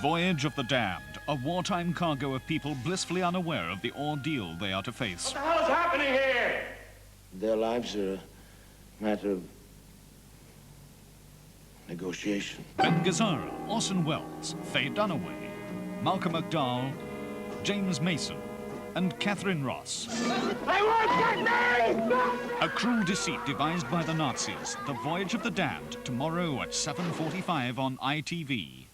Voyage of the Damned, a wartime cargo of people blissfully unaware of the ordeal they are to face. What the hell is happening here? Their lives are a matter of negotiation. Ben Gazzara, Orson Welles, Faye Dunaway, Malcolm McDowell, James Mason, and Catherine Ross. I won't get married! A cruel deceit devised by the Nazis. The Voyage of the Damned, tomorrow at 7:45 on ITV.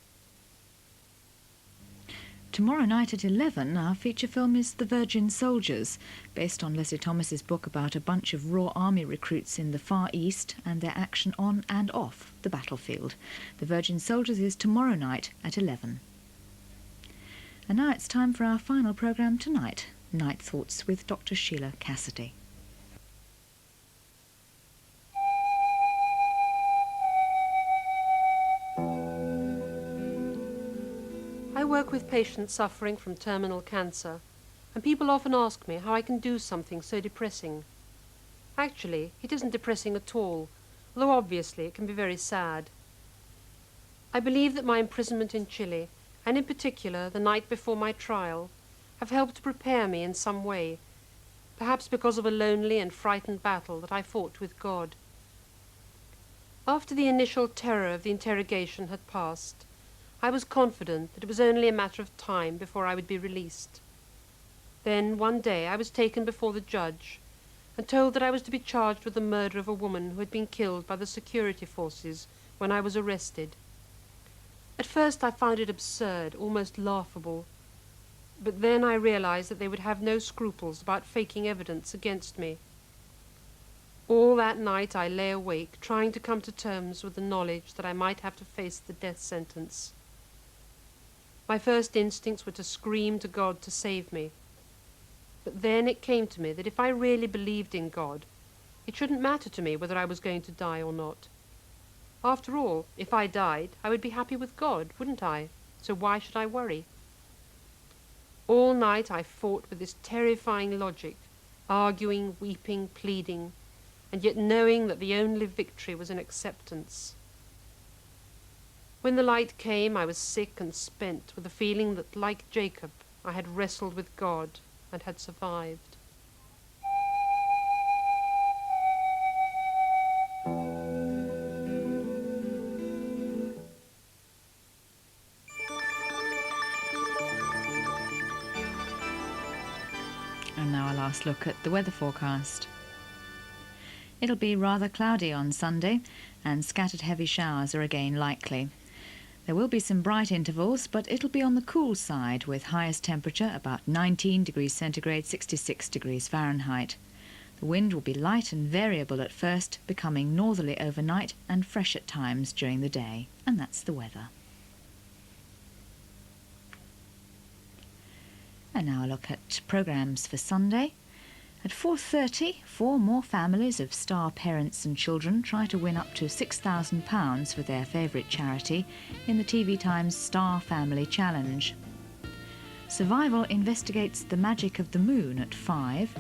Tomorrow night at 11, our feature film is The Virgin Soldiers, based on Leslie Thomas's book about a bunch of Raw Army recruits in the Far East and their action on and off the battlefield. The Virgin Soldiers is tomorrow night at 11. And now it's time for our final programme tonight, Night Thoughts with Dr. Sheila Cassidy. I work with patients suffering from terminal cancer, and people often ask me how I can do something so depressing. Actually, it isn't depressing at all, although obviously it can be very sad. I believe that my imprisonment in Chile, and in particular the night before my trial, have helped to prepare me in some way, perhaps because of a lonely and frightened battle that I fought with God. After the initial terror of the interrogation had passed, I was confident that it was only a matter of time before I would be released. Then, one day, I was taken before the judge and told that I was to be charged with the murder of a woman who had been killed by the security forces when I was arrested. At first I found it absurd, almost laughable, but then I realized that they would have no scruples about faking evidence against me. All that night I lay awake, trying to come to terms with the knowledge that I might have to face the death sentence. My first instincts were to scream to God to save me. But then it came to me that if I really believed in God, it shouldn't matter to me whether I was going to die or not. After all, if I died, I would be happy with God, wouldn't I? So why should I worry? All night I fought with this terrifying logic, arguing, weeping, pleading, and yet knowing that the only victory was in acceptance. When the light came, I was sick and spent, with a feeling that, like Jacob, I had wrestled with God and had survived. And now our last look at the weather forecast. It'll be rather cloudy on Sunday, and scattered heavy showers are again likely. There will be some bright intervals, but it'll be on the cool side, with highest temperature about 19 degrees centigrade, 66 degrees Fahrenheit. The wind will be light and variable at first, becoming northerly overnight and fresh at times during the day. And that's the weather. And now a look at programmes for Sunday. At 4:30, 4 more families of star parents and children try to win up to £6,000 for their favourite charity in the TV Times Star Family Challenge. Survival investigates the magic of the moon at 5,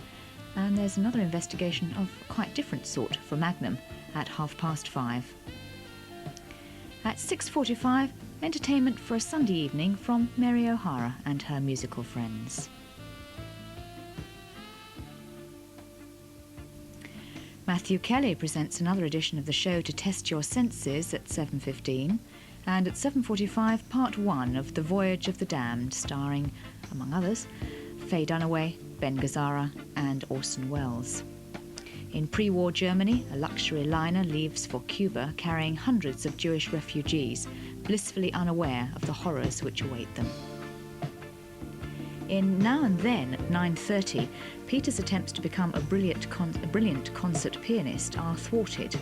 and there's another investigation of a quite different sort for Magnum at 5:30. At 6:45, entertainment for a Sunday evening from Mary O'Hara and her musical friends. Matthew Kelly presents another edition of the show To Test Your Senses at 7:15, and at 7:45 part 1 of The Voyage of the Damned, starring, among others, Faye Dunaway, Ben Gazzara and Orson Welles. In pre-war Germany, a luxury liner leaves for Cuba carrying hundreds of Jewish refugees, blissfully unaware of the horrors which await them. In Now and Then at 9:30, Peter's attempts to become a brilliant concert pianist are thwarted.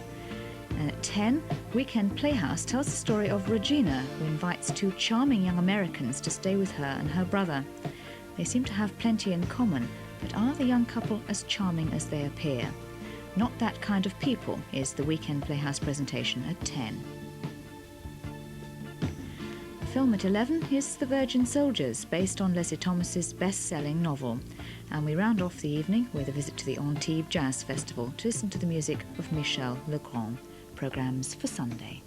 And at 10, Weekend Playhouse tells the story of Regina, who invites 2 charming young Americans to stay with her and her brother. They seem to have plenty in common, but are the young couple as charming as they appear? Not That Kind of People is the Weekend Playhouse presentation at 10. The film at 11 is The Virgin Soldiers, based on Leslie Thomas's best-selling novel. And we round off the evening with a visit to the Antibes Jazz Festival to listen to the music of Michel Legrand. Programmes for Sunday.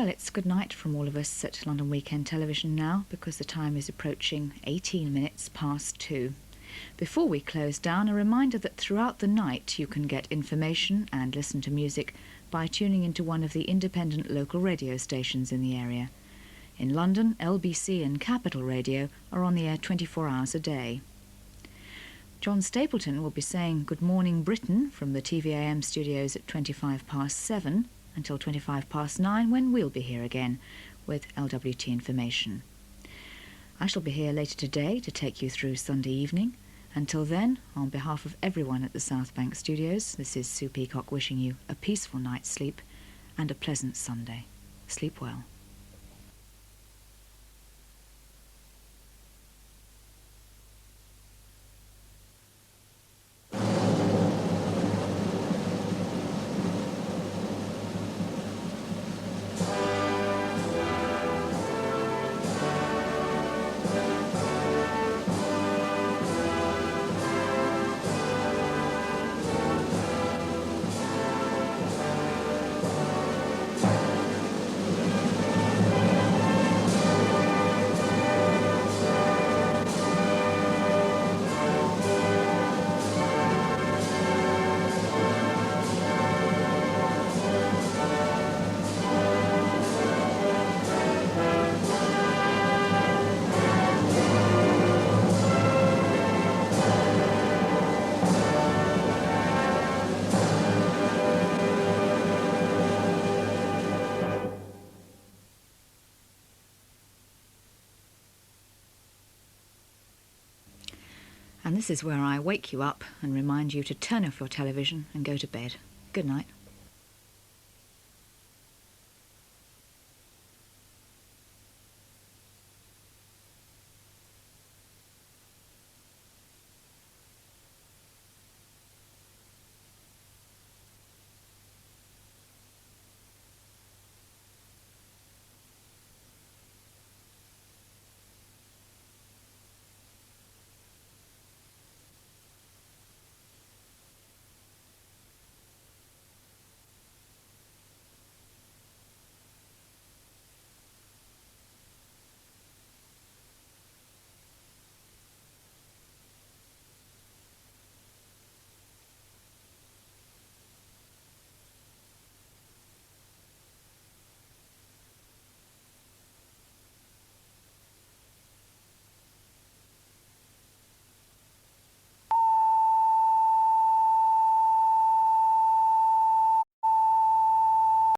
Well, it's good night from all of us at London Weekend Television now, because the time is approaching 18 minutes past 2. Before we close down, a reminder that throughout the night you can get information and listen to music by tuning into one of the independent local radio stations in the area. In London, LBC and Capital Radio are on the air 24 hours a day. John Stapleton will be saying Good Morning Britain from the TVAM studios at 25 past 7 until 25 past 9, when we'll be here again with LWT information. I shall be here later today to take you through Sunday evening. Until then, on behalf of everyone at the South Bank Studios, this is Sue Peacock wishing you a peaceful night's sleep and a pleasant Sunday. Sleep well. And this is where I wake you up and remind you to turn off your television and go to bed. Good night.